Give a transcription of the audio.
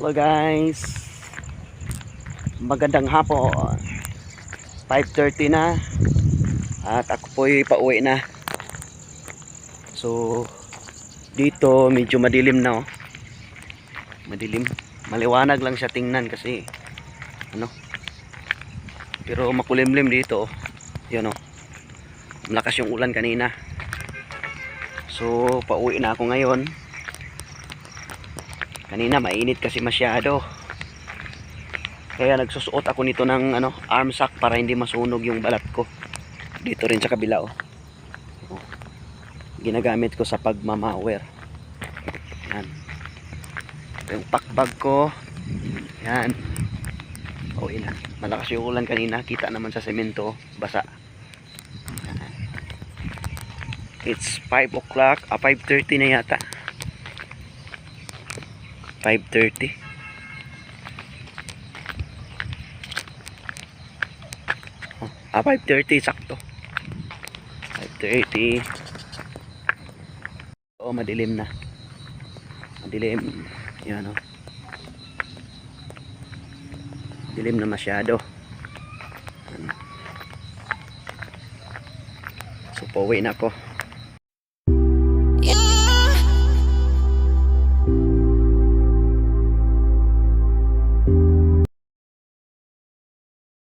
Hello guys, magandang hapon. 5:30 na at ako po'y pauwi na. So dito medyo madilim na, oh. Madilim, maliwanag lang siya tingnan kasi ano, pero makulimlim dito, oh. Yun, oh. Malakas yung ulan kanina. So pauwi na ako ngayon. Kanina mainit kasi masyado. Kaya nagsusuot ako nito ng arm sack para hindi masunog yung balat ko. Dito rin sa kabila, oh. Ginagamit ko sa pagmamawer. Yan. Yung packbag ko. Yan. Pauwi na. Malakas yung ulan kanina. Kita naman sa semento. Basa. Yan. It's 5 o'clock. 5:30 na yata. 5:30. 5:30 sakto. 5:30. Oh, madilim na. Madilim. Yan, oh. Dilim na masyado. So, pauwi na ako.